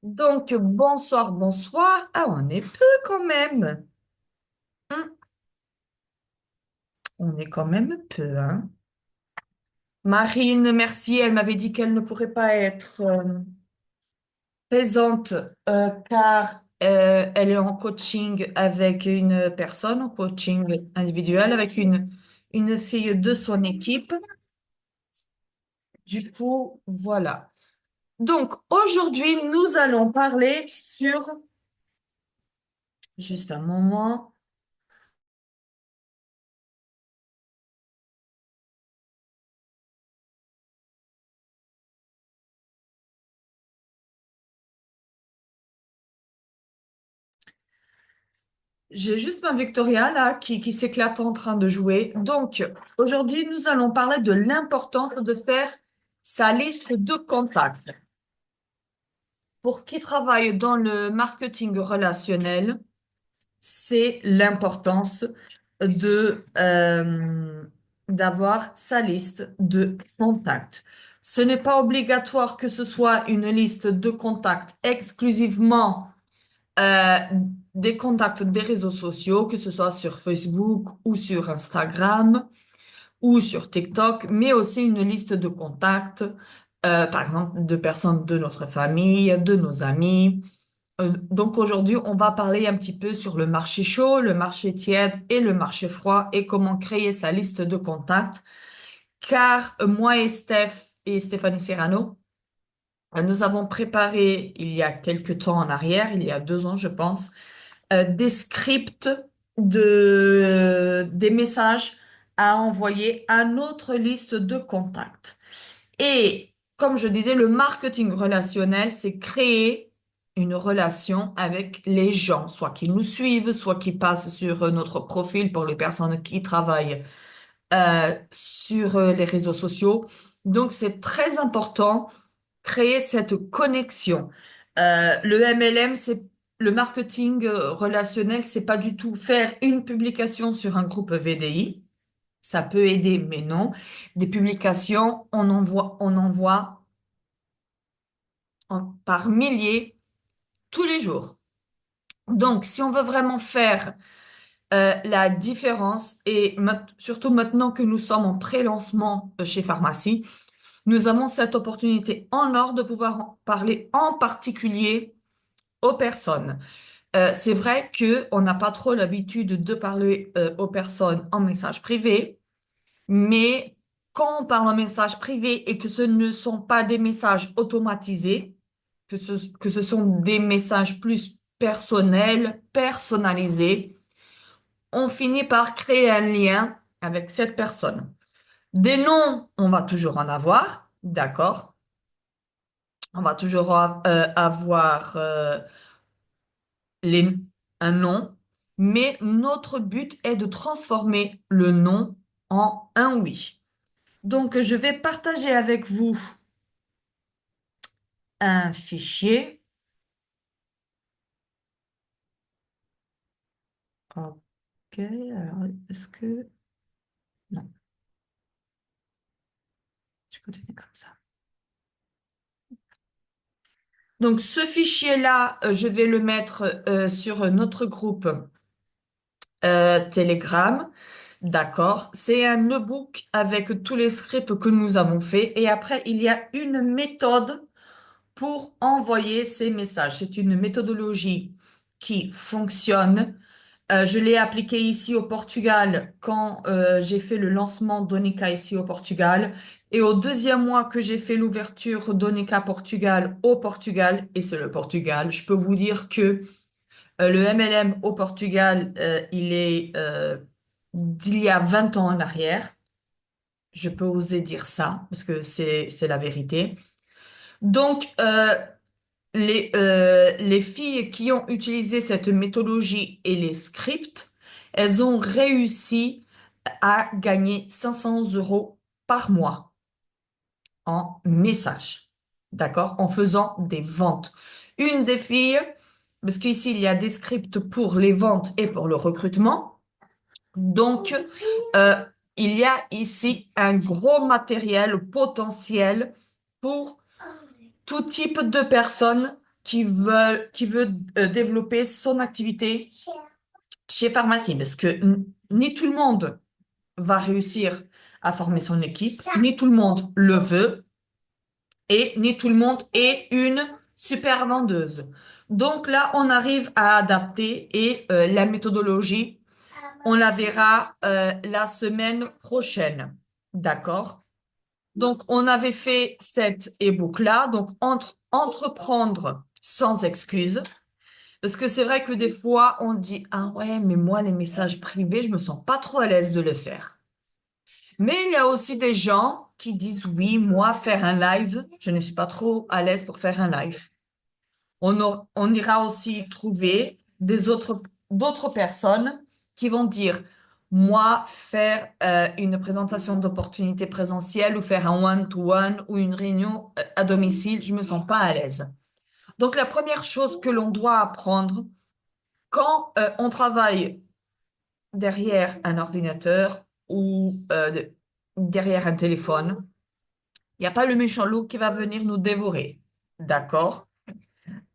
Donc, bonsoir, bonsoir. Ah, on est peu quand même. Hum, On est quand même peu, hein. Marine, merci. Elle m'avait dit qu'elle ne pourrait pas être présente car elle est en coaching avec une personne, en coaching individuel avec une fille de son équipe. Du coup, voilà. Donc, aujourd'hui, nous allons parler sur, juste un moment. J'ai juste ma Victoria là qui s'éclate en train de jouer. Donc, aujourd'hui, nous allons parler de l'importance de faire sa liste de contacts. Pour qui travaille dans le marketing relationnel, c'est l'importance de d'avoir sa liste de contacts. Ce n'est pas obligatoire que ce soit une liste de contacts exclusivement euh, des contacts des réseaux sociaux, que ce soit sur Facebook ou sur Instagram ou sur TikTok, mais aussi une liste de contacts, par exemple, de personnes de notre famille, de nos amis. Donc aujourd'hui, on va parler un petit peu sur le marché chaud, le marché tiède et le marché froid et comment créer sa liste de contacts. Car moi et Steph et Stéphanie Serrano, nous avons préparé il y a quelques temps en arrière, il y a 2 ans, je pense, des scripts des messages à envoyer à notre liste de contacts. Et comme je disais, le marketing relationnel, c'est créer une relation avec les gens, soit qu'ils nous suivent, soit qu'ils passent sur notre profil pour les personnes qui travaillent sur les réseaux sociaux. Donc, c'est très important créer cette connexion. Le MLM, c'est le marketing relationnel, c'est pas du tout faire une publication sur un groupe VDI. Ça peut aider, mais non. Des publications, on en voit par milliers tous les jours. Donc, si on veut vraiment faire la différence, et surtout maintenant que nous sommes en pré-lancement chez Pharmacie, nous avons cette opportunité en or de pouvoir en parler en particulier aux personnes. C'est vrai que on n'a pas trop l'habitude de parler aux personnes en message privé, mais quand on parle en message privé et que ce ne sont pas des messages automatisés, que ce sont des messages plus personnels, personnalisés, on finit par créer un lien avec cette personne. Des noms, on va toujours en avoir, d'accord? On va toujours avoir les, un nom, mais notre but est de transformer le non en un oui. Donc, je vais partager avec vous un fichier. Ok, alors est-ce que... Non, je continue comme ça. Donc, ce fichier-là, je vais le mettre sur notre groupe Telegram. D'accord. C'est un e-book avec tous les scripts que nous avons faits. Et après, il y a une méthode pour envoyer ces messages. C'est une méthodologie qui fonctionne. Je l'ai appliquée ici au Portugal quand j'ai fait le lancement d'Onica ici au Portugal. Et au deuxième mois que j'ai fait l'ouverture d'Onica Portugal au Portugal, et c'est le Portugal, je peux vous dire que le MLM au Portugal, il est d'il y a 20 ans en arrière. Je peux oser dire ça parce que c'est la vérité. Donc, les filles qui ont utilisé cette méthodologie et les scripts, elles ont réussi à gagner 500 euros par mois en message, d'accord? En faisant des ventes. Une des filles, parce qu'ici, il y a des scripts pour les ventes et pour le recrutement. Donc, euh, il y a ici un gros matériel potentiel pour tout type de personnes qui veut développer son activité chez Pharmacie, parce que ni tout le monde va réussir à former son équipe, ni tout le monde le veut, et ni tout le monde est une super vendeuse. Donc là, on arrive à adapter et la méthodologie, on la verra la semaine prochaine. D'accord? Donc, on avait fait cet e-book-là, donc entreprendre sans excuse. Parce que c'est vrai que des fois, on dit, ah ouais, mais moi, les messages privés, je me sens pas trop à l'aise de le faire. Mais il y a aussi des gens qui disent, oui, moi, faire un live, je ne suis pas trop à l'aise pour faire un live. On ira aussi trouver d'autres personnes qui vont dire, moi, faire une présentation d'opportunité présentielle ou faire un one-to-one ou une réunion à domicile, je me sens pas à l'aise. Donc, la première chose que l'on doit apprendre quand on travaille derrière un ordinateur ou derrière un téléphone, il n'y a pas le méchant loup qui va venir nous dévorer. D'accord?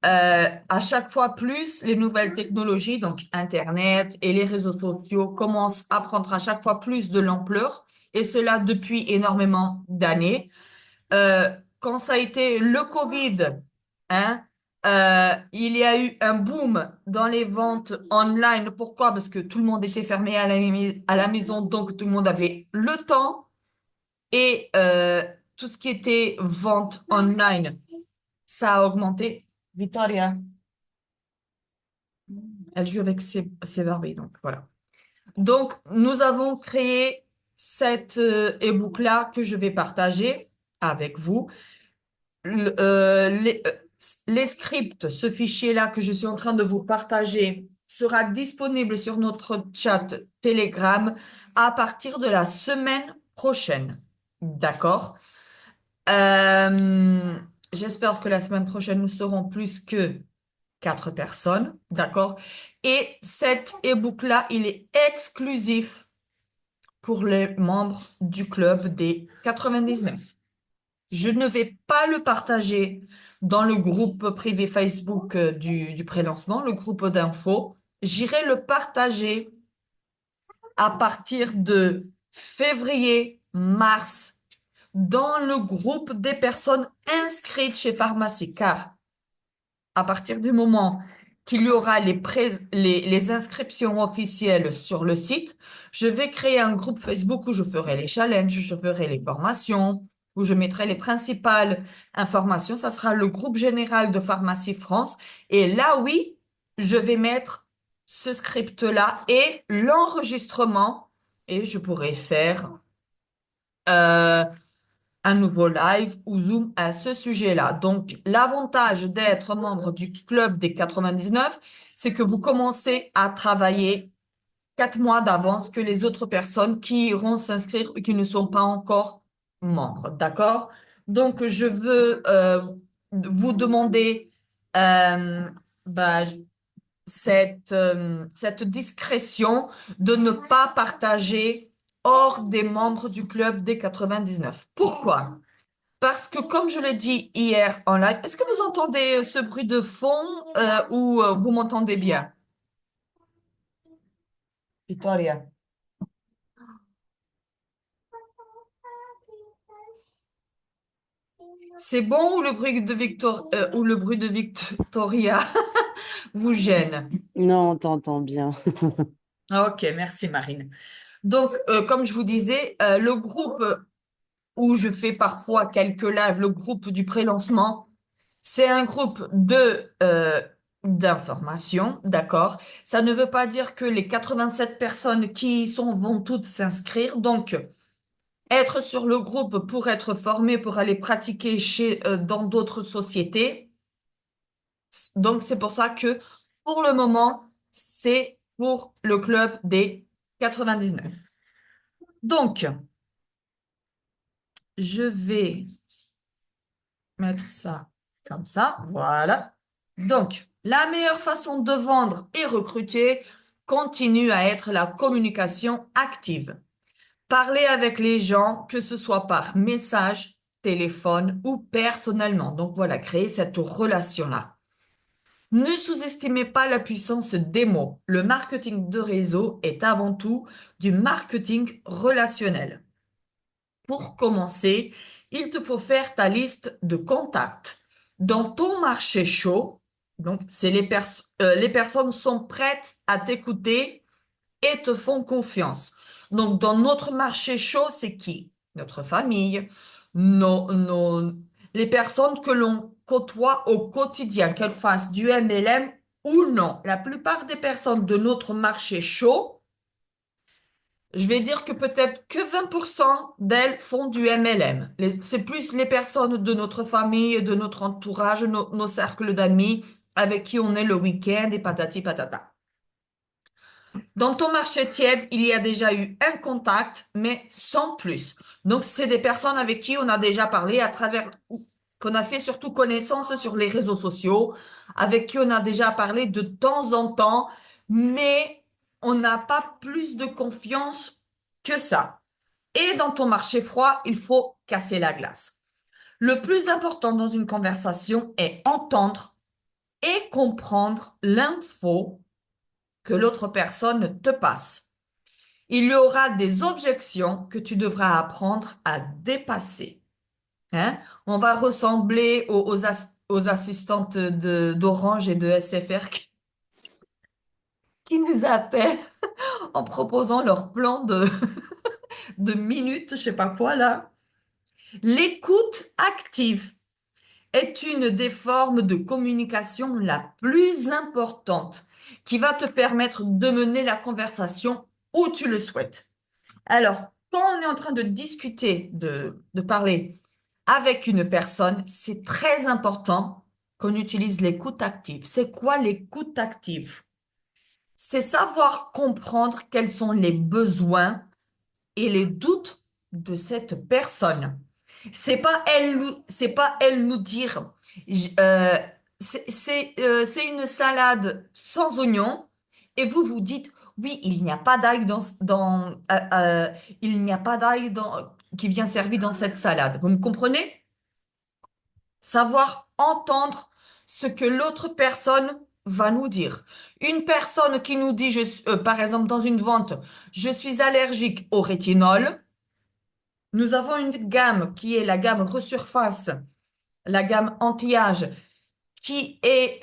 À chaque fois plus, les nouvelles technologies, donc Internet et les réseaux sociaux, commencent à prendre à chaque fois plus de l'ampleur, et cela depuis énormément d'années. Quand ça a été le Covid, hein, il y a eu un boom dans les ventes online. Pourquoi? Parce que tout le monde était fermé à la maison, donc tout le monde avait le temps et tout ce qui était vente online, ça a augmenté. Victoria. Elle joue avec ses Barbies, donc voilà. Donc, nous avons créé cette e-book-là que je vais partager avec vous. Les scripts, ce fichier-là que je suis en train de vous partager, sera disponible sur notre chat Telegram à partir de la semaine prochaine. D'accord? Euh, J'espère que la semaine prochaine, nous serons plus que 4 personnes, d'accord? Et cet e-book-là, il est exclusif pour les membres du club des 99. Je ne vais pas le partager dans le groupe privé Facebook du pré-lancement, le groupe d'infos. J'irai le partager à partir de février, mars, dans le groupe des personnes inscrites chez Pharmacie, car à partir du moment qu'il y aura les inscriptions officielles sur le site, je vais créer un groupe Facebook où je ferai les challenges, je ferai les formations, où je mettrai les principales informations. Ça sera le groupe général de Pharmacie France. Et là, oui, je vais mettre ce script-là et l'enregistrement. Et je pourrai faire euh, un nouveau live ou Zoom à ce sujet-là. Donc, l'avantage d'être membre du club des 99, c'est que vous commencez à travailler 4 mois d'avance que les autres personnes qui iront s'inscrire et qui ne sont pas encore membres. D'accord? Donc, je veux vous demander euh, bah, cette discrétion de ne pas partager hors des membres du club des 99. Pourquoi? Parce que comme je l'ai dit hier en live, est-ce que vous entendez ce bruit de fond ou vous m'entendez bien? Victoria. C'est bon ou le bruit de ou le bruit de Victoria vous gêne? Non, on t'entend bien. Ah, ok, merci Marine. Donc, comme je vous disais, le groupe où je fais parfois quelques lives, le groupe du pré-lancement, c'est un groupe d'information, d'accord? Ça ne veut pas dire que les 87 personnes qui y sont vont toutes s'inscrire. Donc, être sur le groupe pour être formé, pour aller pratiquer dans d'autres sociétés. Donc, c'est pour ça que pour le moment, c'est pour le club des 99. Donc, je vais mettre ça comme ça. Voilà. Donc, la meilleure façon de vendre et recruter continue à être la communication active. Parler avec les gens, que ce soit par message, téléphone ou personnellement. Donc voilà, créer cette relation-là. Ne sous-estimez pas la puissance des mots. Le marketing de réseau est avant tout du marketing relationnel. Pour commencer, il te faut faire ta liste de contacts. Dans ton marché chaud, donc c'est les personnes sont prêtes à t'écouter et te font confiance. Donc dans notre marché chaud, c'est qui? Notre famille, les personnes que l'on côtoie au quotidien, qu'elles fassent du MLM ou non. La plupart des personnes de notre marché chaud, je vais dire que peut-être que 20% d'elles font du MLM. C'est plus les personnes de notre famille, de notre entourage, nos cercles d'amis avec qui on est le week-end et patati patata. Dans ton marché tiède, il y a déjà eu un contact, mais sans plus. Donc, c'est des personnes avec qui on a déjà parlé à travers, qu'on a fait surtout connaissance sur les réseaux sociaux, avec qui on a déjà parlé de temps en temps, mais on n'a pas plus de confiance que ça. Et dans ton marché froid, il faut casser la glace. Le plus important dans une conversation est entendre et comprendre l'info que l'autre personne te passe. Il y aura des objections que tu devras apprendre à dépasser. Hein? On va ressembler aux assistantes d'Orange et de SFR qui nous appellent en proposant leur plan de minutes, je sais pas quoi là. L'écoute active est une des formes de communication la plus importante qui va te permettre de mener la conversation où tu le souhaites. Alors, quand on est en train de discuter, de parler avec une personne, c'est très important qu'on utilise l'écoute active. C'est quoi l'écoute active? C'est savoir comprendre quels sont les besoins et les doutes de cette personne. C'est pas elle nous dire, euh, c'est une salade sans oignon et vous dites, oui, il n'y a pas d'ail il n'y a pas d'ail qui vient servi dans cette salade. Vous me comprenez? Savoir entendre ce que l'autre personne va nous dire. Une personne qui nous dit, par exemple, dans une vente, je suis allergique au rétinol. Nous avons une gamme qui est la gamme Resurface, la gamme anti-âge, qui est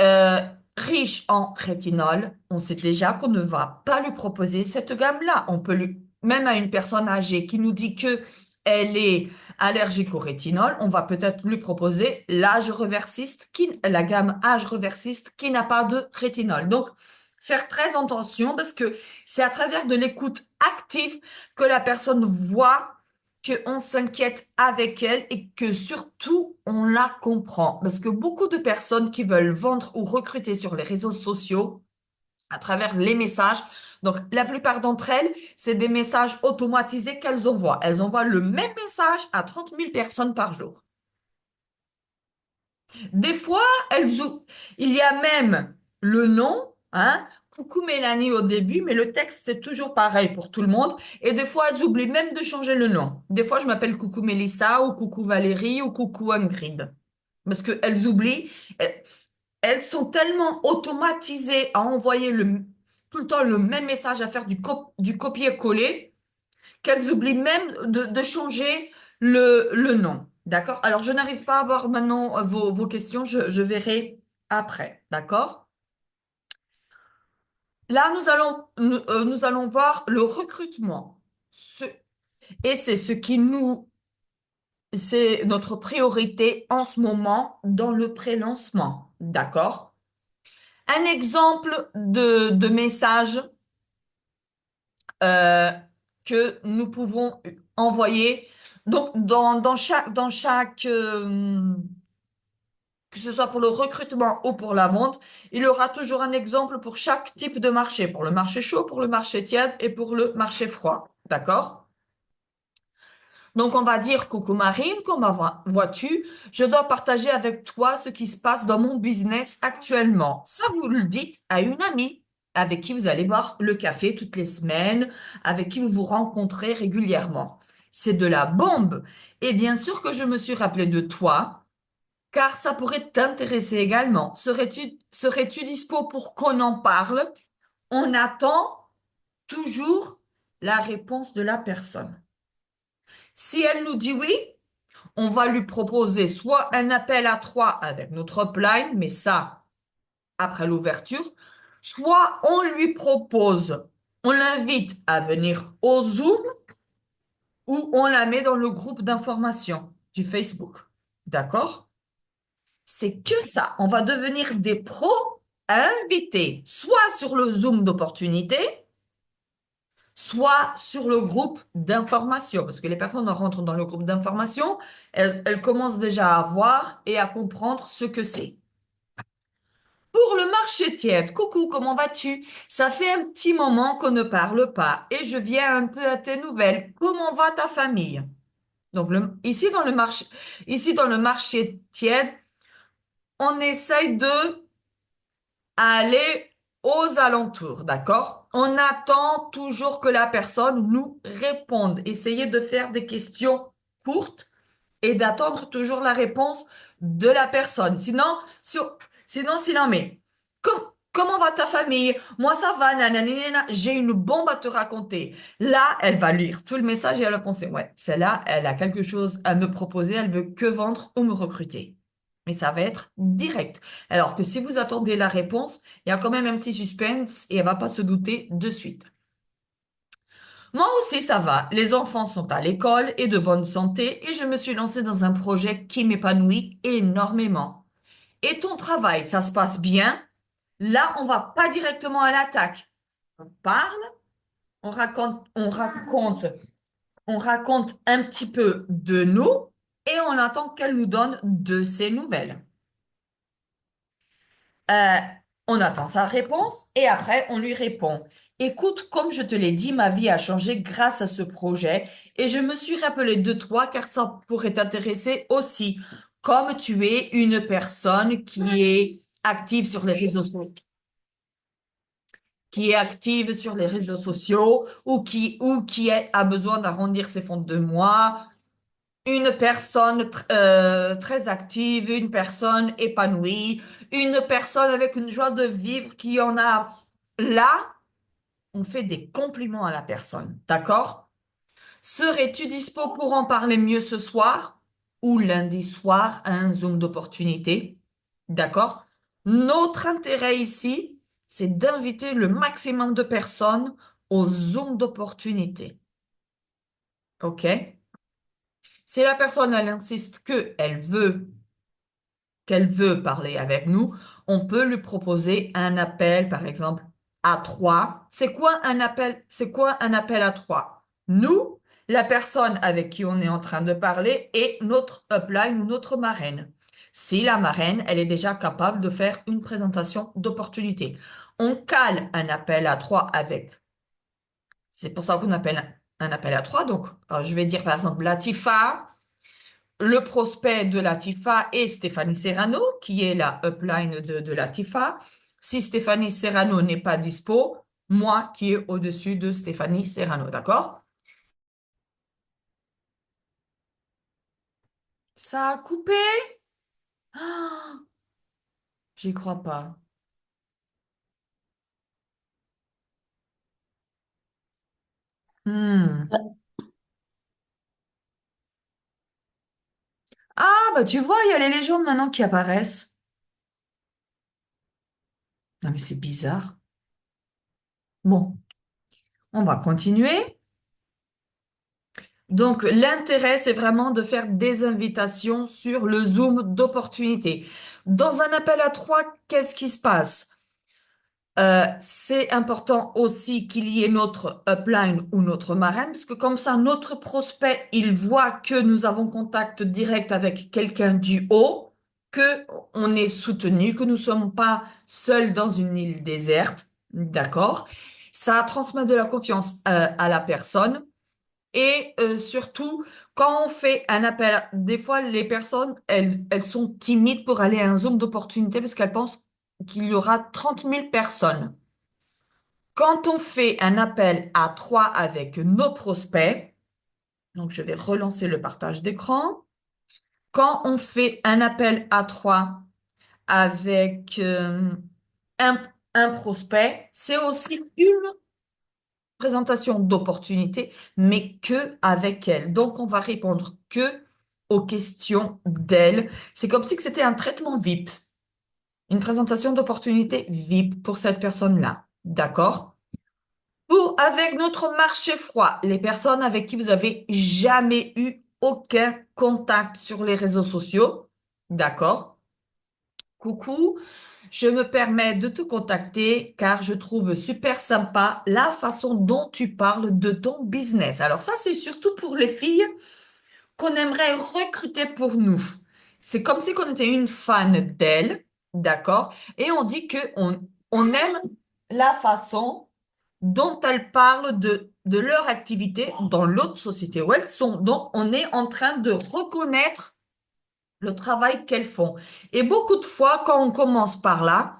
riche en rétinol. On sait déjà qu'on ne va pas lui proposer cette gamme-là. On peut lui, même à une personne âgée qui nous dit que elle est allergique au rétinol, on va peut-être lui proposer l'âge reversiste, la gamme âge reversiste qui n'a pas de rétinol. Donc, faire très attention parce que c'est à travers de l'écoute active que la personne voit qu'on s'inquiète avec elle et que surtout on la comprend. Parce que beaucoup de personnes qui veulent vendre ou recruter sur les réseaux sociaux à travers les messages, donc la plupart d'entre elles, c'est des messages automatisés qu'elles envoient. Elles envoient le même message à 30 000 personnes par jour. Des fois, il y a même le nom, hein, coucou Mélanie au début, mais le texte, c'est toujours pareil pour tout le monde. Et des fois, elles oublient même de changer le nom. Des fois, je m'appelle coucou Mélissa ou coucou Valérie ou coucou Ingrid. Parce qu'elles oublient, elles, elles sont tellement automatisées à envoyer tout le temps le même message, à faire du copier-coller, qu'elles oublient même de changer le nom. D'accord? Alors, je n'arrive pas à voir maintenant vos questions, je verrai après. D'accord? Là, nous allons voir le recrutement. Ce- et c'est c'est notre priorité en ce moment dans le pré-lancement. D'accord? Un exemple de message euh, que nous pouvons envoyer. Donc, dans chaque que ce soit pour le recrutement ou pour la vente, il y aura toujours un exemple pour chaque type de marché, pour le marché chaud, pour le marché tiède et pour le marché froid. D'accord? Donc, on va dire, coucou Marine, comment vois-tu? Je dois partager avec toi ce qui se passe dans mon business actuellement. Ça, vous le dites à une amie avec qui vous allez boire le café toutes les semaines, avec qui vous vous rencontrez régulièrement. C'est de la bombe. Et bien sûr que je me suis rappelé de toi car ça pourrait t'intéresser également. Serais-tu dispo pour qu'on en parle? On attend toujours la réponse de la personne. Si elle nous dit oui, on va lui proposer soit un appel à trois avec notre upline, mais ça, après l'ouverture, soit on lui propose, on l'invite à venir au Zoom ou on la met dans le groupe d'information du Facebook. D'accord? C'est que ça. On va devenir des pros à inviter, soit sur le Zoom d'opportunité, soit sur le groupe d'information. Parce que les personnes rentrent dans le groupe d'information, elles commencent déjà à voir et à comprendre ce que c'est. Pour le marché tiède, coucou, comment vas-tu? Ça fait un petit moment qu'on ne parle pas et je viens un peu à tes nouvelles. Comment va ta famille? Donc, ici dans le marché tiède, on essaye de aller aux alentours, d'accord? On attend toujours que la personne nous réponde. Essayez de faire des questions courtes et d'attendre toujours la réponse de la personne. Sinon, mais comment va ta famille? Moi, ça va, nanana, j'ai une bombe à te raconter. Là, elle va lire tout le message et elle va penser, ouais, celle-là, elle a quelque chose à me proposer, elle veut que vendre ou me recruter. Mais ça va être direct. Alors que si vous attendez la réponse, il y a quand même un petit suspense et elle va pas se douter de suite. Moi aussi, ça va. Les enfants sont à l'école et de bonne santé et je me suis lancée dans un projet qui m'épanouit énormément. Et ton travail, ça se passe bien? Là, on va pas directement à l'attaque. On parle, on raconte un petit peu de nous et on attend qu'elle nous donne de ses nouvelles. Euh, on attend sa réponse et après on lui répond. Écoute, comme je te l'ai dit, ma vie a changé grâce à ce projet et je me suis rappelé de toi car ça pourrait t'intéresser aussi. Comme tu es une personne qui est active sur les réseaux sociaux, qui est active sur les réseaux sociaux a besoin d'arrondir ses fonds de mois, une personne très active, une personne épanouie, une personne avec une joie de vivre qui en a. Là, on fait des compliments à la personne, d'accord? Serais-tu dispo pour en parler mieux ce soir ou lundi soir à un Zoom d'opportunité? D'accord? Notre intérêt ici, c'est d'inviter le maximum de personnes au Zoom d'opportunité. OK? Si la personne, elle insiste qu'elle veut parler avec nous, on peut lui proposer un appel, par exemple, à trois. C'est quoi un appel à trois? Nous, la personne avec qui on est en train de parler et notre upline ou notre marraine. Si la marraine, elle est déjà capable de faire une présentation d'opportunité. On cale un appel à trois avec. C'est pour ça qu'on appelle un appel à trois. Donc, je vais dire par exemple Latifa. Le prospect de Latifa est Stéphanie Serrano, qui est la upline de Latifa. Si Stéphanie Serrano n'est pas dispo, moi qui est au-dessus de Stéphanie Serrano, d'accord? Ça a coupé? Ah, j'y crois pas. Hmm. Ah, bah tu vois, il y a les légendes maintenant qui apparaissent. Non, mais c'est bizarre. Bon, on va continuer. Donc, l'intérêt, c'est vraiment de faire des invitations sur le Zoom d'opportunité. Dans un appel à trois, qu'est-ce qui se passe? C'est important aussi qu'il y ait notre upline ou notre marraine, parce que comme ça, notre prospect, il voit que nous avons contact direct avec quelqu'un du haut, que on est soutenu, que nous ne sommes pas seuls dans une île déserte, d'accord? Ça transmet de la confiance à la personne. Et surtout, quand on fait un appel, des fois, les personnes, elles sont timides pour aller à un Zoom d'opportunité parce qu'elles pensent qu'il y aura 30 000 personnes. Quand on fait un appel à trois avec nos prospects, donc je vais relancer le partage d'écran. quand on fait un appel à trois avec un, un prospect, c'est aussi une présentation d'opportunité, mais que avec elle. Donc, on va répondre que aux questions d'elle. C'est comme si que c'était un traitement VIP, une présentation d'opportunité VIP pour cette personne-là. D'accord? Pour, avec notre marché froid, les personnes avec qui vous avez jamais eu aucun contact sur les réseaux sociaux. D'accord? Coucou, je me permets de te contacter car je trouve super sympa la façon dont tu parles de ton business. Alors ça, c'est surtout pour les filles qu'on aimerait recruter pour nous. C'est comme si on était une fan d'elles, d'accord? Et on dit que on aime la façon dont elles parlent de leur activité dans l'autre société où elles sont. Donc, on est en train de reconnaître le travail qu'elles font. Et beaucoup de fois, quand on commence par là,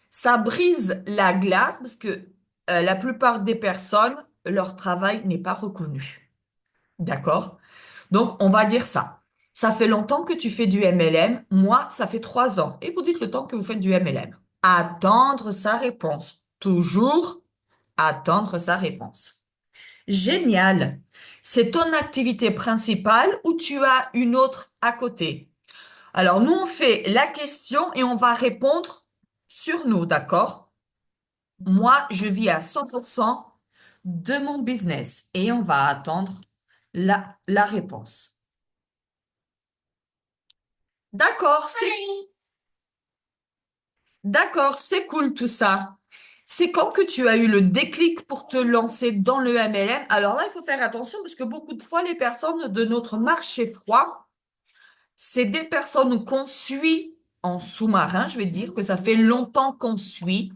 ça brise la glace parce que la plupart des personnes, leur travail n'est pas reconnu. D'accord? Donc, on va dire ça. Ça fait longtemps que tu fais du MLM. Moi, ça fait 3 ans. Et vous dites le temps que vous faites du MLM. Attendre sa réponse. Toujours attendre sa réponse. Génial. C'est ton activité principale ou tu as une autre à côté? Alors, nous, on fait la question et on va répondre sur nous, d'accord? Moi, je vis à 100% de mon business et on va attendre la réponse. D'accord, d'accord, c'est cool tout ça. C'est quand que tu as eu le déclic pour te lancer dans le MLM? Alors là, il faut faire attention parce que beaucoup de fois, les personnes de notre marché froid, c'est des personnes qu'on suit en sous-marin. Je vais dire que ça fait longtemps qu'on suit.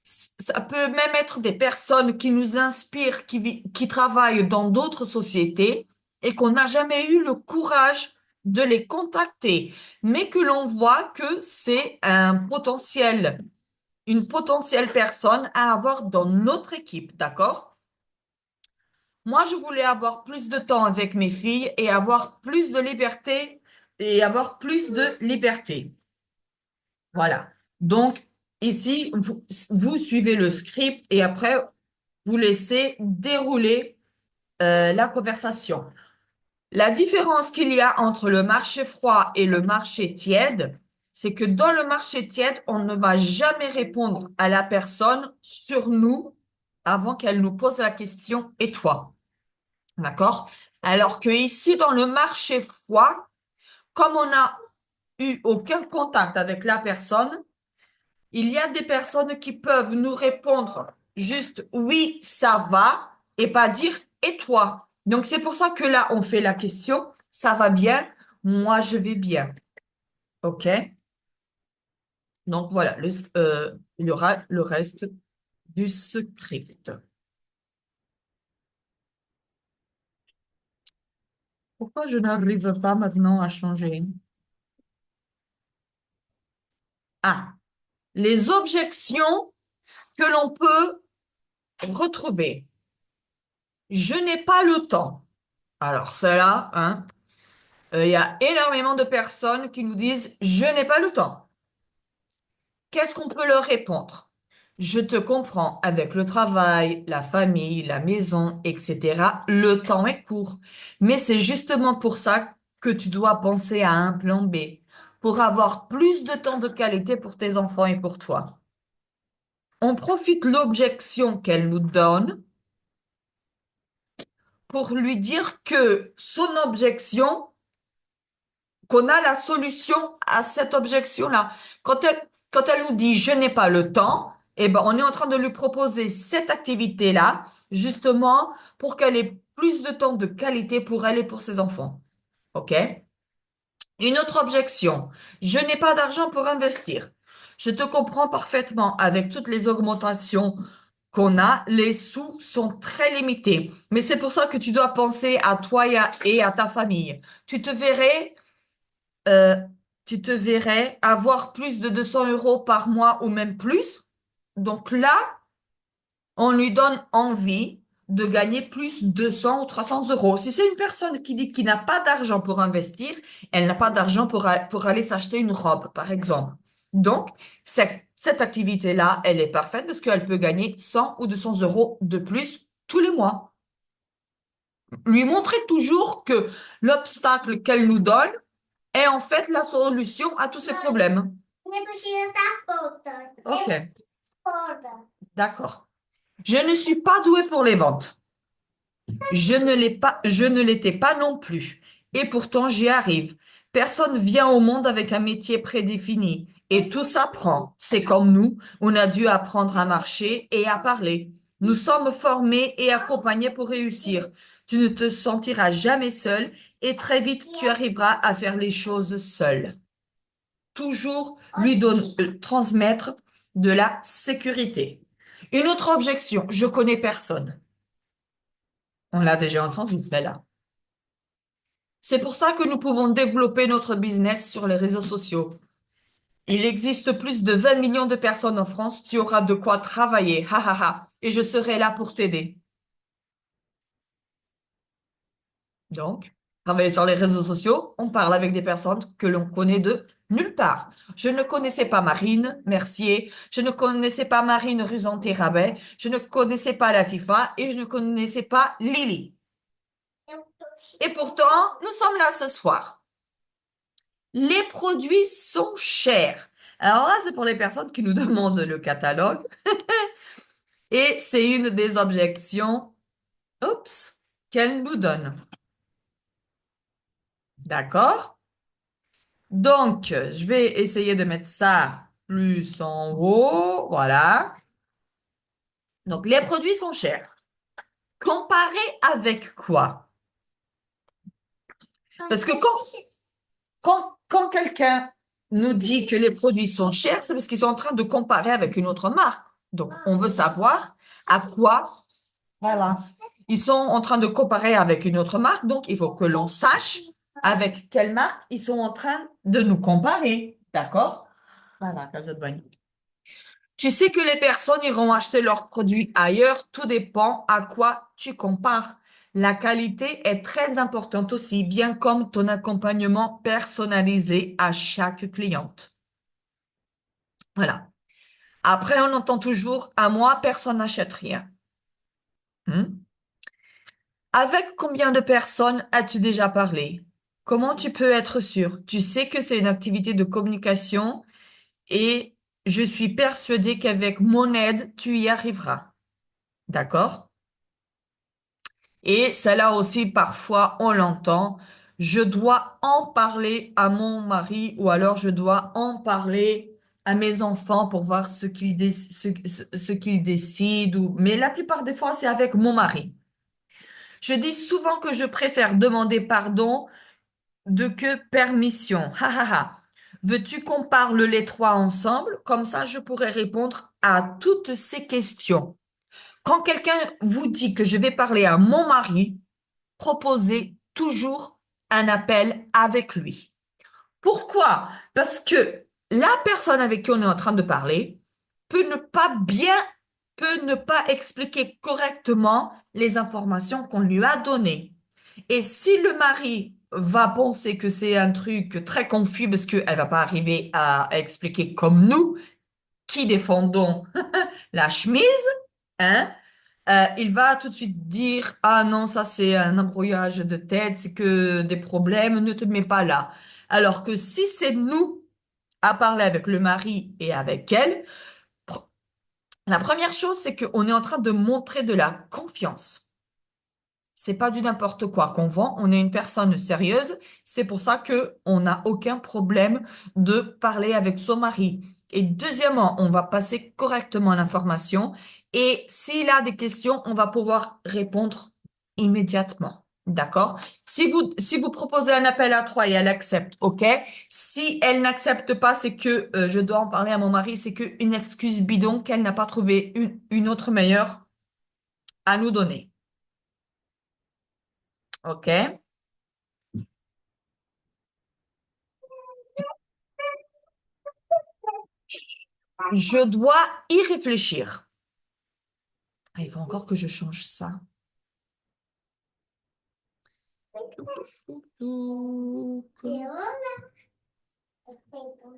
Ça peut même être des personnes qui nous inspirent, qui travaillent dans d'autres sociétés et qu'on n'a jamais eu le courage de les contacter, mais que l'on voit que c'est une potentielle personne à avoir dans notre équipe, d'accord? Moi, je voulais avoir plus de temps avec mes filles et avoir plus de liberté et avoir plus de liberté. Voilà. Donc, ici, vous suivez le script et après, vous laissez dérouler la conversation. La différence qu'il y a entre le marché froid et le marché tiède, c'est que dans le marché tiède, on ne va jamais répondre à la personne sur nous avant qu'elle nous pose la question «Et toi?» D'accord? Alors que ici, dans le marché froid, comme on n'a eu aucun contact avec la personne, il y a des personnes qui peuvent nous répondre juste oui, ça va et pas dire et toi. Donc c'est pour ça que là, on fait la question, ça va bien, moi je vais bien. OK? Donc voilà, il y aura le reste du script. Pourquoi je n'arrive pas maintenant à changer? Ah, les objections que l'on peut retrouver. Je n'ai pas le temps. Alors, celle-là, hein, il y a énormément de personnes qui nous disent, je n'ai pas le temps. Qu'est-ce qu'on peut leur répondre? Je te comprends, avec le travail, la famille, la maison, etc., le temps est court. Mais c'est justement pour ça que tu dois penser à un plan B, pour avoir plus de temps de qualité pour tes enfants et pour toi. On profite de l'objection qu'elle nous donne pour lui dire que son objection, qu'on a la solution à cette objection-là. Quand elle nous dit je n'ai pas le temps, eh ben, on est en train de lui proposer cette activité-là, justement, pour qu'elle ait plus de temps de qualité pour elle et pour ses enfants. OK? Une autre objection. Je n'ai pas d'argent pour investir. Je te comprends parfaitement. Avec toutes les augmentations qu'on a, les sous sont très limités. Mais c'est pour ça que tu dois penser à toi et à ta famille. Euh, tu te verrais avoir plus de 200 euros par mois ou même plus. Donc là, on lui donne envie de gagner plus 200 ou 300 euros. Si c'est une personne qui dit qu'il n'a pas d'argent pour investir, elle n'a pas d'argent pour aller s'acheter une robe, par exemple. Donc, cette activité-là, elle est parfaite parce qu'elle peut gagner 100 ou 200 euros de plus tous les mois. Lui montrer toujours que l'obstacle qu'elle nous donne est en fait la solution à tous ces problèmes. Ok, d'accord. Je ne suis pas douée pour les ventes. Je ne l'étais pas non plus. Et pourtant, j'y arrive. Personne vient au monde avec un métier prédéfini. Et tout s'apprend. C'est comme nous, on a dû apprendre à marcher et à parler. Nous sommes formés et accompagnés pour réussir. Tu ne te sentiras jamais seul et très vite tu arriveras à faire les choses seul. Toujours transmettre de la sécurité. Une autre objection, je connais personne. On l'a déjà entendu, celle-là. C'est pour ça que nous pouvons développer notre business sur les réseaux sociaux. Il existe plus de 20 millions de personnes en France. Tu auras de quoi travailler. Ha ha ha. Et je serai là pour t'aider. Donc, travailler sur les réseaux sociaux, on parle avec des personnes que l'on connaît de nulle part. Je ne connaissais pas Marine Mercier. Je ne connaissais pas Marine Rusanté-Rabais. Je ne connaissais pas Latifa et je ne connaissais pas Lily. Et pourtant, nous sommes là ce soir. Les produits sont chers. Alors là, c'est pour les personnes qui nous demandent le catalogue. Et c'est une des objections, oups, qu'elle nous donne. D'accord? Donc, je vais essayer de mettre ça plus en haut. Voilà. Donc, les produits sont chers. Comparé avec quoi? Parce que quand quelqu'un nous dit que les produits sont chers, c'est parce qu'ils sont en train de comparer avec une autre marque. Donc, on veut savoir à quoi, voilà. Ils sont en train de comparer avec une autre marque, donc il faut que l'on sache avec quelle marque ils sont en train de nous comparer. D'accord? Voilà, Casa de Bagno. Tu sais que les personnes iront acheter leurs produits ailleurs, tout dépend à quoi tu compares. La qualité est très importante aussi, bien comme ton accompagnement personnalisé à chaque cliente. Voilà. Après, on entend toujours, à moi, personne n'achète rien. Hmm. Avec combien de personnes as-tu déjà parlé? Comment tu peux être sûr? Tu sais que c'est une activité de communication et je suis persuadée qu'avec mon aide, tu y arriveras. D'accord? Et celle-là aussi, parfois, on l'entend. Je dois en parler à mon mari ou alors je dois en parler à mes enfants pour voir ce qu'ils décident. Mais la plupart des fois, c'est avec mon mari. Je dis souvent que je préfère demander pardon de que permission. Ha ha ha. Veux-tu qu'on parle les trois ensemble? Comme ça, je pourrai répondre à toutes ces questions. Quand quelqu'un vous dit que je vais parler à mon mari, proposez toujours un appel avec lui. Pourquoi? Parce que la personne avec qui on est en train de parler peut ne pas expliquer correctement les informations qu'on lui a données. Et si le mari va penser que c'est un truc très confus parce qu'elle va pas arriver à expliquer comme nous, qui défendons la chemise, hein, il va tout de suite dire, ah non, ça c'est un embrouillage de tête, c'est que des problèmes, ne te mets pas là. Alors que si c'est nous à parler avec le mari et avec elle, pr- la première chose, c'est qu'on est en train de montrer de la confiance. C'est pas du n'importe quoi qu'on vend, on est une personne sérieuse, c'est pour ça que on n'a aucun problème de parler avec son mari. Et deuxièmement, on va passer correctement l'information et s'il a des questions, on va pouvoir répondre immédiatement. D'accord? Si vous proposez un appel à trois et elle accepte, OK? Si elle n'accepte pas, c'est que je dois en parler à mon mari, c'est qu'une excuse bidon qu'elle n'a pas trouvé une autre meilleure à nous donner. OK? Je dois y réfléchir. Ah, il faut encore que je change ça.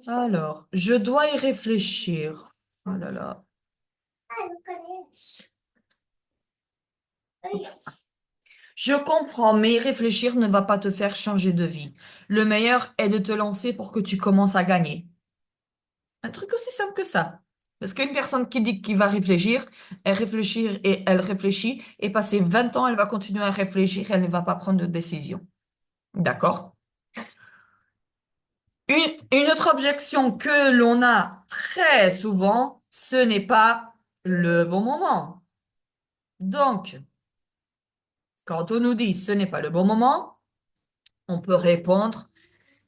Alors, je dois y réfléchir. Oh là là. Je comprends, mais y réfléchir ne va pas te faire changer de vie. Le meilleur est de te lancer pour que tu commences à gagner. Un truc aussi simple que ça. Parce qu'une personne qui dit qu'il va réfléchir, elle réfléchit, et passé 20 ans, elle va continuer à réfléchir, elle ne va pas prendre de décision. D'accord? Une autre objection que l'on a très souvent, ce n'est pas le bon moment. Donc, quand on nous dit ce n'est pas le bon moment, on peut répondre,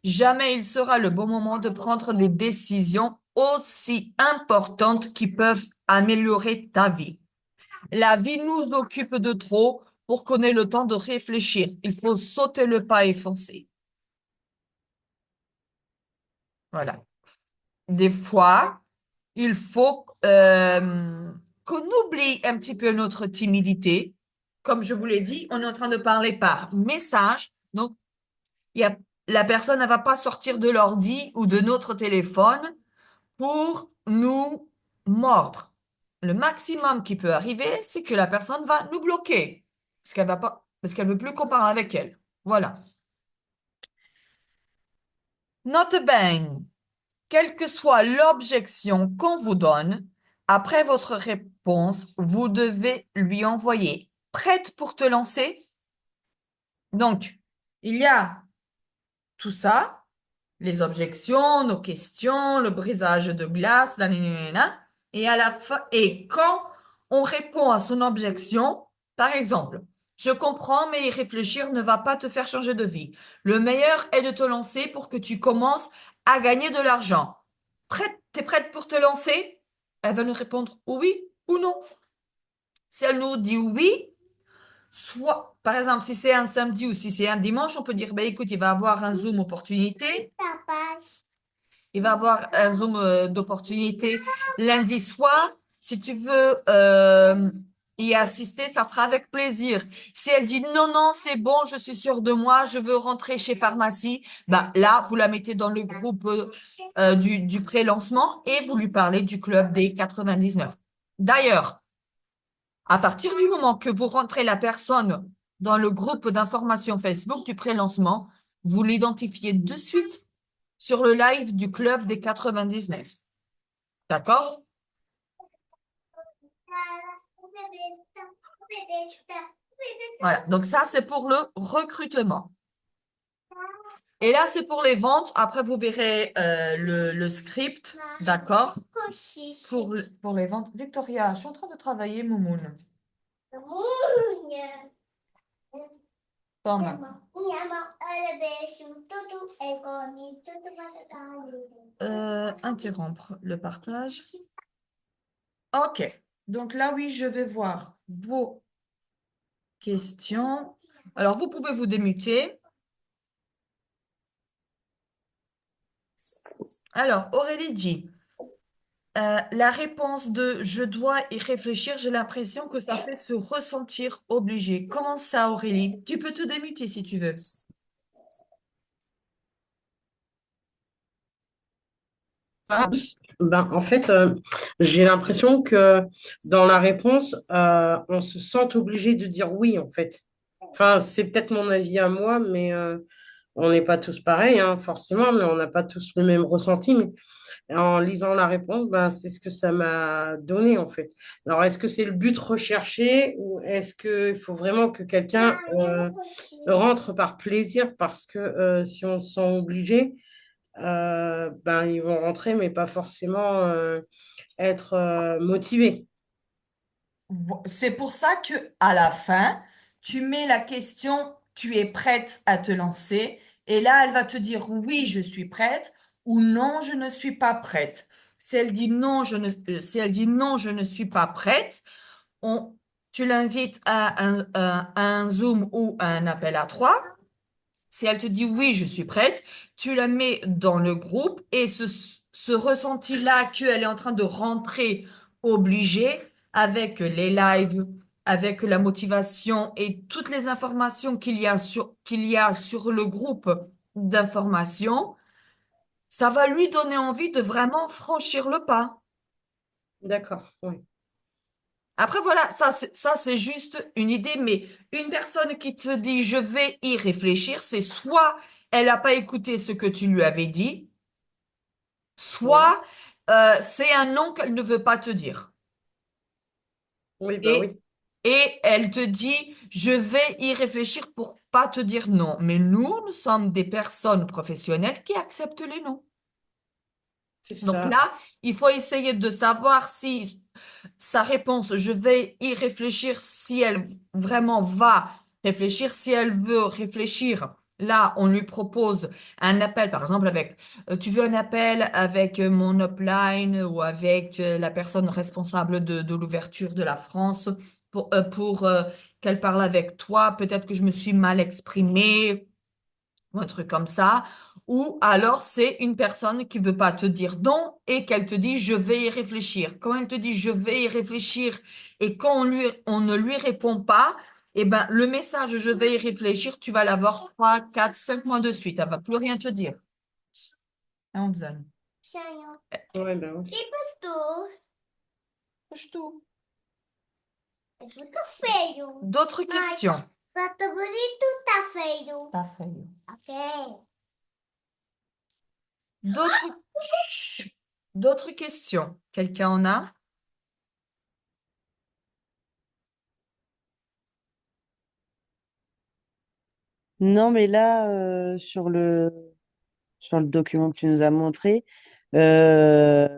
jamais il sera le bon moment de prendre des décisions aussi importantes qui peuvent améliorer ta vie. La vie nous occupe de trop pour qu'on ait le temps de réfléchir. Il faut sauter le pas et foncer. Voilà. Des fois, il faut qu'on oublie un petit peu notre timidité. Comme je vous l'ai dit, on est en train de parler par message. Donc, il y a, la personne ne va pas sortir de l'ordi ou de notre téléphone pour nous mordre. Le maximum qui peut arriver, c'est que la personne va nous bloquer parce qu'elle veut plus qu'on parle avec elle. Voilà. Note bien, quelle que soit l'objection qu'on vous donne, après votre réponse, vous devez lui envoyer prête pour te lancer. Donc, il y a tout ça, les objections, nos questions, le brisage de glace, nanana, et à la fin, et quand on répond à son objection, par exemple, je comprends, mais y réfléchir ne va pas te faire changer de vie. Le meilleur est de te lancer pour que tu commences à gagner de l'argent. T'es prête pour te lancer? Elle va nous répondre oui ou non. Si elle nous dit oui, soit, par exemple, si c'est un samedi ou si c'est un dimanche, on peut dire, ben, écoute, il va avoir un Zoom opportunité. Il va avoir un Zoom d'opportunité lundi soir. Si tu veux y assister, ça sera avec plaisir. Si elle dit non, non, c'est bon, je suis sûre de moi, je veux rentrer chez Pharmacie, ben là, vous la mettez dans le groupe du pré-lancement et vous lui parlez du club des 99. D'ailleurs, à partir du moment que vous rentrez la personne dans le groupe d'information Facebook du pré-lancement, vous l'identifiez de suite sur le live du club des 99. D'accord? Voilà. Donc ça, c'est pour le recrutement. Et là, c'est pour les ventes. Après, vous verrez le script. D'accord? Pour les ventes. Victoria, je suis en train de travailler, Moumoun. Tom. Interrompre le partage. OK. Donc là, oui, je vais voir vos questions. Alors, vous pouvez vous démuter. Alors, Aurélie dit, la réponse de je dois y réfléchir, j'ai l'impression que ça fait se ressentir obligé. Comment ça, Aurélie? Tu peux te démuter si tu veux. Ah, ben, en fait, j'ai l'impression que dans la réponse, on se sent obligé de dire oui, en fait. Enfin, c'est peut-être mon avis à moi, mais on n'est pas tous pareils, hein, forcément, mais on n'a pas tous le même ressenti. Mais en lisant la réponse, ben, c'est ce que ça m'a donné, en fait. Alors, est-ce que c'est le but recherché ou est-ce qu'il faut vraiment que quelqu'un rentre par plaisir parce que si on se sent obligé, ben, ils vont rentrer, mais pas forcément être motivés. C'est pour ça que à la fin, tu mets la question, tu es prête à te lancer, et là, elle va te dire oui, je suis prête, ou non, je ne suis pas prête. Si elle dit non, si elle dit non, je ne suis pas prête, on, tu l'invites à un Zoom ou à un appel à trois. Si elle te dit oui, je suis prête, tu la mets dans le groupe et ce ressenti-là qu'elle est en train de rentrer obligée avec les lives avec la motivation et toutes les informations qu'il y a sur le groupe d'informations, ça va lui donner envie de vraiment franchir le pas. D'accord, oui. Après, voilà, ça, c'est juste une idée, mais une personne qui te dit je vais y réfléchir, c'est soit elle n'a pas écouté ce que tu lui avais dit, Oui, soit c'est un non qu'elle ne veut pas te dire. oui, bah Et, oui, et elle te dit je vais y réfléchir pour pas te dire non. Mais nous sommes des personnes professionnelles qui acceptent les noms. c'est Donc ça. là, il faut essayer de savoir si sa réponse, je vais y réfléchir, si elle vraiment va réfléchir, si elle veut réfléchir. Là, on lui propose un appel, par exemple, avec, tu veux un appel avec mon upline ou avec la personne responsable de l'ouverture de la France pour qu'elle parle avec toi. Peut-être que je me suis mal exprimée ou un truc comme ça. Ou alors c'est une personne qui veut pas te dire non et qu'elle te dit je vais y réfléchir. Quand elle te dit je vais y réfléchir et quand on ne lui répond pas, eh ben le message je vais y réfléchir, tu vas l'avoir 3, 4, 5 mois de suite. Elle va plus rien te dire. Hein, Zane? Oui, bah oui. Touche tout. É muito feio. D'autres questions? Tá tão bonito, tá feio. Pas fait. Ok. D'autres d'autres questions? Quelqu'un en a? Non, mais là, sur le document que tu nous as montré, euh,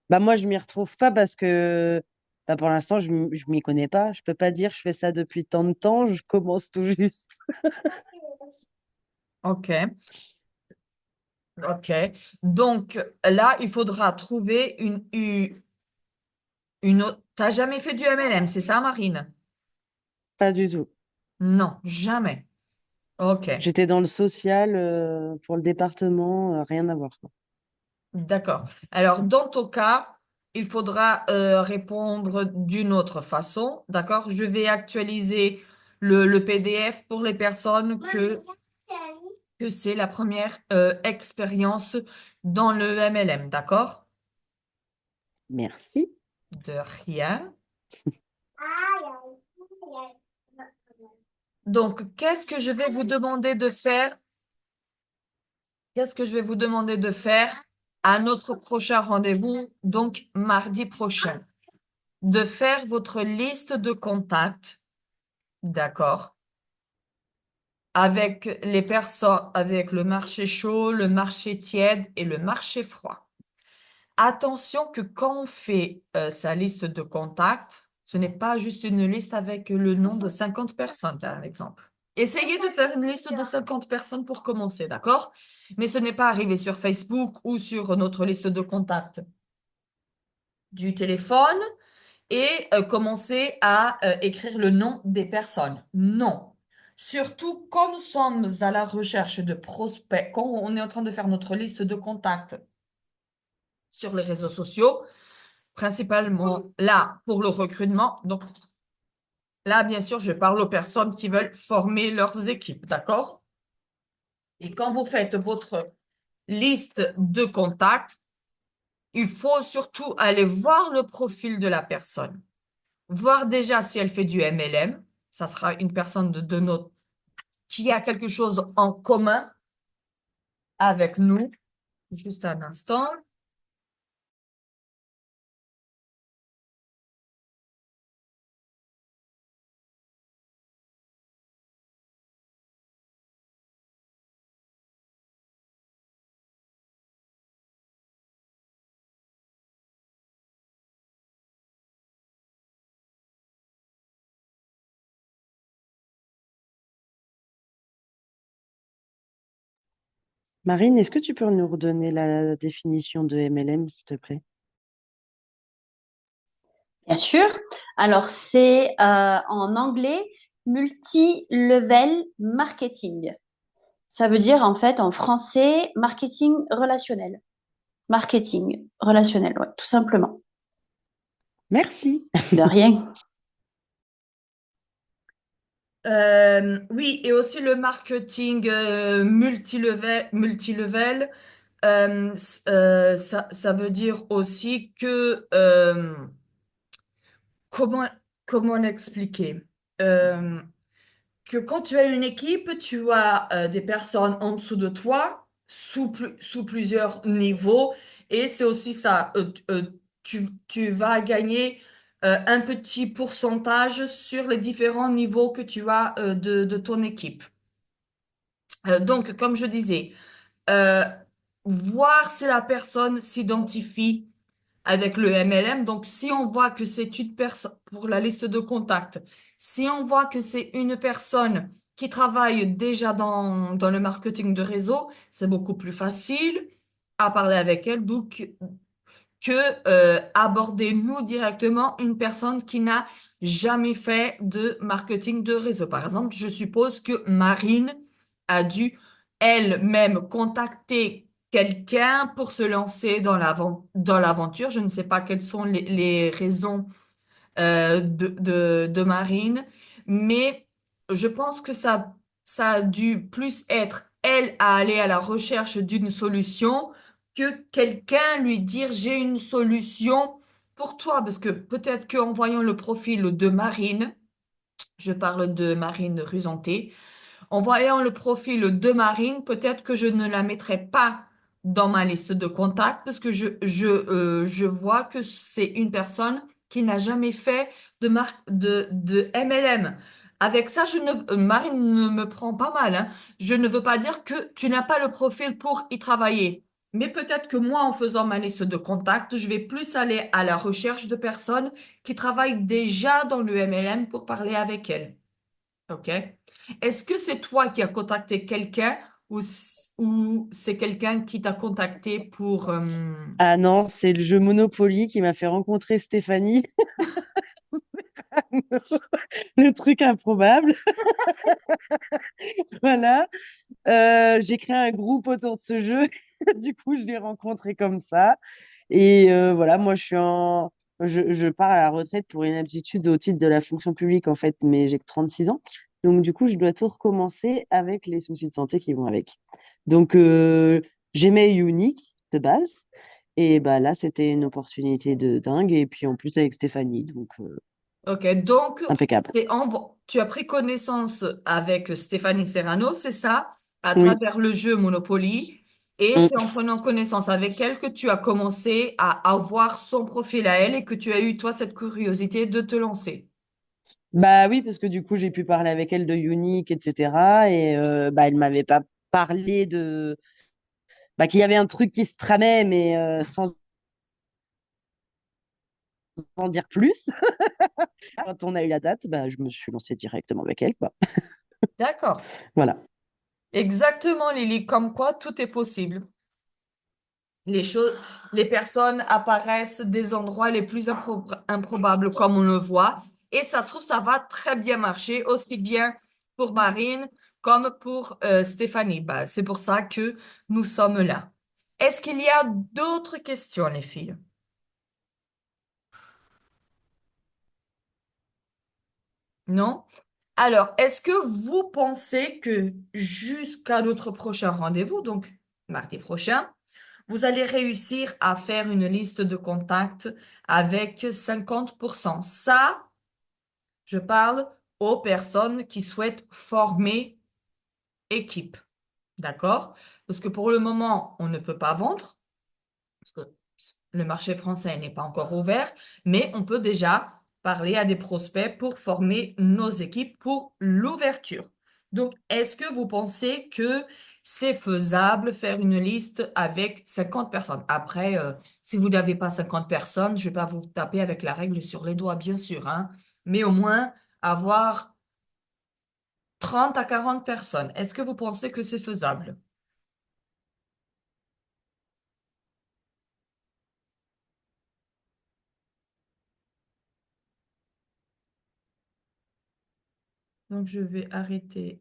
bah moi, je m'y retrouve pas parce que bah, pour l'instant, je m'y connais pas. Je peux pas dire je fais ça depuis tant de temps, je commence tout juste. Ok. Ok. Donc là, il faudra trouver une autre. T'as jamais fait du MLM, c'est ça, Marine? Pas du tout. Non, jamais. Ok, J'étais dans le social pour le département, rien à voir, quoi. d'accord. Alors, dans ton cas, il faudra répondre d'une autre façon. D'accord? Je vais actualiser le PDF pour les personnes que c'est la première expérience dans le MLM. D'accord? Merci. De rien. Ai, ai, ai. Donc, qu'est-ce que je vais vous demander de faire? Qu'est-ce que je vais vous demander de faire à notre prochain rendez-vous, donc mardi prochain? De faire votre liste de contacts, d'accord, avec les personnes, avec le marché chaud, le marché tiède et le marché froid. Attention que quand on fait sa liste de contacts, ce n'est pas juste une liste avec le nom de 50 personnes, par exemple. Essayez de faire une liste de 50 personnes pour commencer, d'accord? Mais ce n'est pas arrivé sur Facebook ou sur notre liste de contacts du téléphone et commencer à écrire le nom des personnes. Non. Surtout quand nous sommes à la recherche de prospects, quand on est en train de faire notre liste de contacts sur les réseaux sociaux, principalement là pour le recrutement. Donc là, bien sûr, je parle aux personnes qui veulent former leurs équipes, d'accord? Et quand vous faites votre liste de contacts, il faut surtout aller voir le profil de la personne. Voir déjà si elle fait du MLM. Ça sera une personne de notre qui a quelque chose en commun avec nous. Juste un instant. Marine, est-ce que tu peux nous redonner la définition de MLM, s'il te plaît? Bien sûr. Alors, c'est en anglais multi-level marketing. Ça veut dire en fait en français marketing relationnel. Marketing relationnel, ouais, tout simplement. Merci. De rien. Oui, et aussi le marketing multilevel, ça veut dire aussi que comment comment l'expliquer? Euh, que quand tu as une équipe, tu as des personnes en dessous de toi, sous plusieurs niveaux, et c'est aussi ça. Tu vas gagner un petit pourcentage sur les différents niveaux que tu as de ton équipe. Donc, comme je disais, euh, voir si la personne s'identifie avec le MLM. Donc, si on voit que c'est une personne, pour la liste de contacts, si on voit que c'est une personne qui travaille déjà dans le marketing de réseau, c'est beaucoup plus facile à parler avec elle, donc que aborder nous directement une personne qui n'a jamais fait de marketing de réseau. Par exemple, je suppose que Marine a dû elle-même contacter quelqu'un pour se lancer dans l'aventure. Je ne sais pas quelles sont les raisons de Marine, mais je pense que ça a dû plus être elle à aller à la recherche d'une solution que quelqu'un lui dire j'ai une solution pour toi, parce que peut-être qu'en voyant le profil de Marine, je parle de Marine Rusanté, en voyant le profil de Marine, peut-être que je ne la mettrai pas dans ma liste de contacts parce que je vois que c'est une personne qui n'a jamais fait de MLM. Avec ça, Marine ne me prend pas mal, hein. Je ne veux pas dire que tu n'as pas le profil pour y travailler. Mais peut-être que moi, en faisant ma liste de contacts, je vais plus aller à la recherche de personnes qui travaillent déjà dans le MLM pour parler avec elles. OK? Est-ce que c'est toi qui as contacté quelqu'un ou c'est quelqu'un qui t'a contacté pour... Ah non, c'est le jeu Monopoly qui m'a fait rencontrer Stéphanie. Le truc improbable. Voilà. J'ai créé un groupe autour de ce jeu. Du coup, je l'ai rencontré comme ça. Et voilà, moi, je pars à la retraite pour une aptitude au titre de la fonction publique, en fait, mais j'ai que 36 ans. Donc, du coup, je dois tout recommencer avec les soucis de santé qui vont avec. Donc, j'aimais Unique de base. Et bah là, c'était une opportunité de dingue. Et puis, en plus, avec Stéphanie. Donc, OK, donc impeccable. tu as pris connaissance avec Stéphanie Serrano, c'est ça, à Oui. travers le jeu Monopoly. Et Mm. c'est en prenant connaissance avec elle que tu as commencé à avoir son profil à elle et que tu as eu, toi, cette curiosité de te lancer. Bah oui, parce que du coup, j'ai pu parler avec elle de Unique, etc. Et bah, elle m'avait pas parlé de bah, qu'il y avait un truc qui se tramait, mais sans en dire plus. Quand on a eu la date, bah, je me suis lancée directement avec elle, quoi. D'accord. Voilà. Exactement, Lily, comme quoi tout est possible. Les choses, les personnes apparaissent des endroits les plus improbables, comme on le voit. Et ça se trouve, ça va très bien marcher, aussi bien pour Marine comme pour Stéphanie. Bah, c'est pour ça que nous sommes là. Est-ce qu'il y a d'autres questions, les filles? Non? Alors, est-ce que vous pensez que jusqu'à notre prochain rendez-vous, donc mardi prochain, vous allez réussir à faire une liste de contacts avec 50%? Ça, je parle aux personnes qui souhaitent former équipe. D'accord? Parce que pour le moment, on ne peut pas vendre, parce que le marché français n'est pas encore ouvert, mais on peut déjà parler à des prospects pour former nos équipes pour l'ouverture. Donc, est-ce que vous pensez que c'est faisable faire une liste avec 50 personnes? Après, si vous n'avez pas 50 personnes, je ne vais pas vous taper avec la règle sur les doigts, bien sûr, hein, mais au moins avoir 30 à 40 personnes. Est-ce que vous pensez que c'est faisable? Donc, je vais arrêter